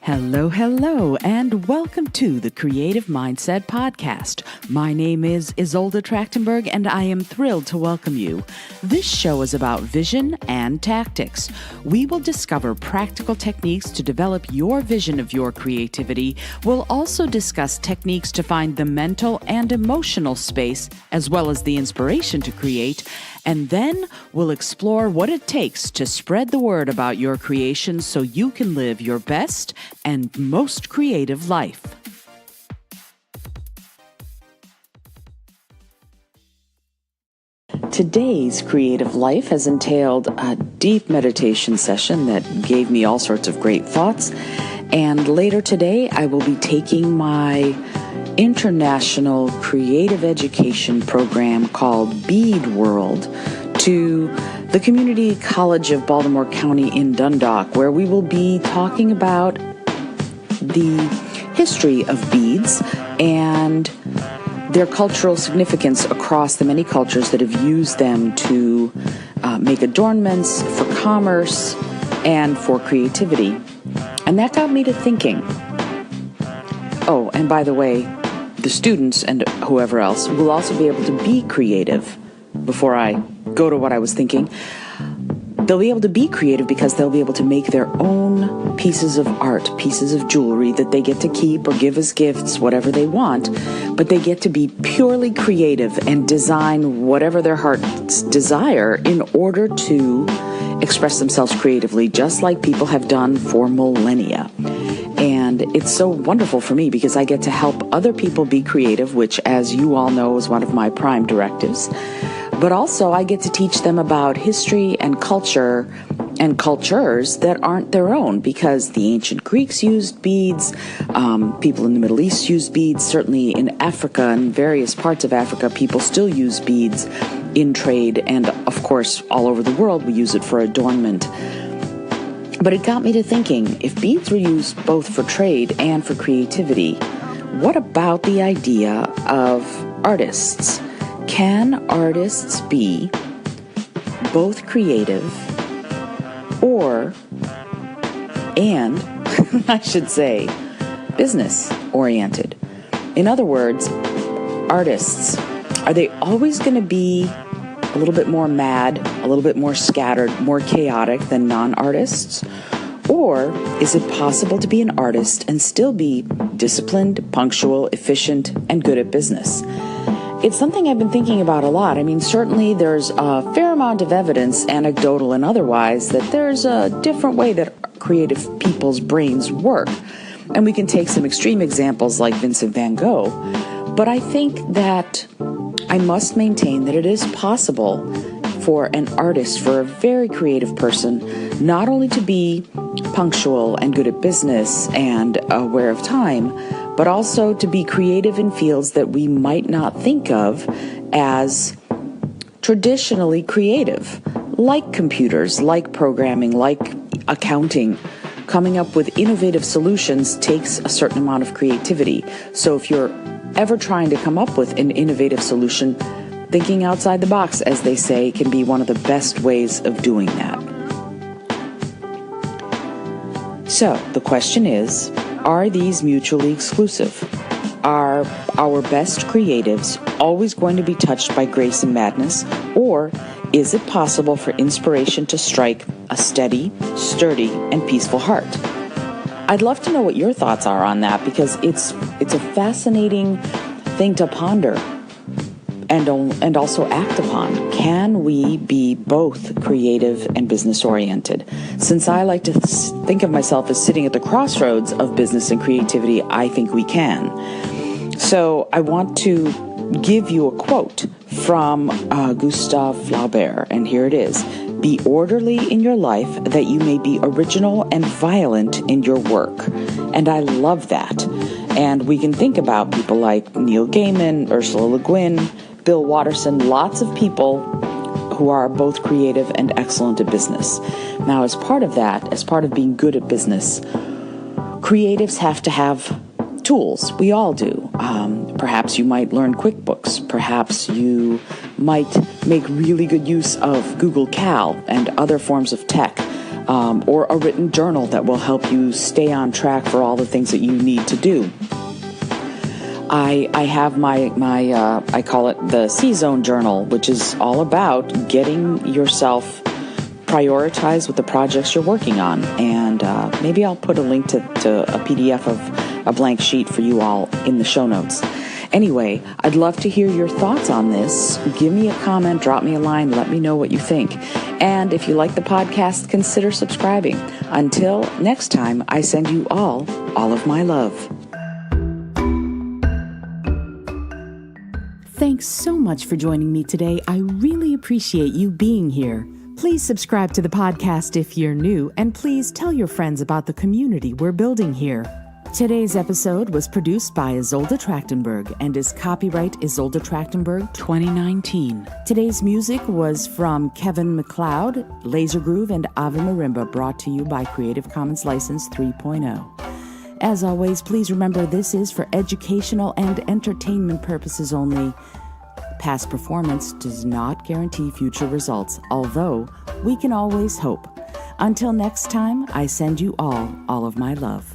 Hello, and welcome to the Creative Mindset Podcast. My name is Isolde Trachtenberg, and I am thrilled to welcome you. This show is about vision and tactics. We will discover practical techniques to develop your vision of your creativity. We'll also discuss techniques to find the mental and emotional space, as well as the inspiration to create. And then we'll explore what it takes to spread the word about your creations so you can live your best and most creative life. Today's creative life has entailed a deep meditation session that gave me all sorts of great thoughts. And later today, I will be taking my international creative education program called Bead World to the Community College of Baltimore County in Dundalk, where we will be talking about the history of beads and their cultural significance across the many cultures that have used them to make adornments for commerce and for creativity. And that got me to thinking. Oh, and by the way, the students and whoever else will also be able to be creative. Before I go to what I was thinking, they'll be able to be creative because they'll be able to make their own pieces of art, pieces of jewelry that they get to keep or give as gifts, whatever they want, but they get to be purely creative and design whatever their hearts desire in order to express themselves creatively, just like people have done for millennia. And it's so wonderful for me because I get to help other people be creative, which, as you all know, is one of my prime directives. But also I get to teach them about history and culture and cultures that aren't their own, because the ancient Greeks used beads, people in the Middle East used beads, certainly in Africa and various parts of Africa, people still use beads in trade, and of course all over the world we use it for adornment. But it got me to thinking, if beads were used both for trade and for creativity, what about the idea of artists? Can artists be both creative and I should say, business oriented? In other words, artists, are they always going to be a little bit more mad, a little bit more scattered, more chaotic than non-artists? Or is it possible to be an artist and still be disciplined, punctual, efficient, and good at business? It's something I've been thinking about a lot. I mean, certainly there's a fair amount of evidence, anecdotal and otherwise, that there's a different way that creative people's brains work. And we can take some extreme examples like Vincent van Gogh. But I think that I must maintain that it is possible for an artist, for a very creative person, not only to be punctual and good at business and aware of time, but also to be creative in fields that we might not think of as traditionally creative, like computers, like programming, like accounting. Coming up with innovative solutions takes a certain amount of creativity. So if you're ever trying to come up with an innovative solution, thinking outside the box, as they say, can be one of the best ways of doing that. So the question is, are these mutually exclusive? Are our best creatives always going to be touched by grace and madness? Or is it possible for inspiration to strike a steady, sturdy, and peaceful heart? I'd love to know what your thoughts are on that, because it's a fascinating thing to ponder and also act upon. Can we be both creative and business oriented? Since I like to think of myself as sitting at the crossroads of business and creativity, I think we can. So I want to give you a quote from Gustave Flaubert, and here it is. Be orderly in your life that you may be original and violent in your work. And I love that. And we can think about people like Neil Gaiman, Ursula Le Guin, Bill Watterson, lots of people who are both creative and excellent at business. Now, as part of that, as part of being good at business, creatives have to have tools. We all do. Perhaps you might learn QuickBooks. Perhaps you might make really good use of Google Cal and other forms of tech. or a written journal that will help you stay on track for all the things that you need to do. I have my I call it the C-Zone Journal, which is all about getting yourself prioritized with the projects you're working on. And maybe I'll put a link to a PDF of a blank sheet for you all in the show notes. Anyway, I'd love to hear your thoughts on this. Give me a comment, drop me a line, let me know what you think. And if you like the podcast, consider subscribing. Until next time, I send you all of my love. Thanks so much for joining me today. I really appreciate you being here. Please subscribe to the podcast if you're new, and please tell your friends about the community we're building here. Today's episode was produced by Isolde Trachtenberg and is copyright Isolde Trachtenberg 2019. Today's music was from Kevin MacLeod, Laser Groove, and Ave Marimba, brought to you by Creative Commons License 3.0. As always, please remember this is for educational and entertainment purposes only. Past performance does not guarantee future results, although we can always hope. Until next time, I send you all of my love.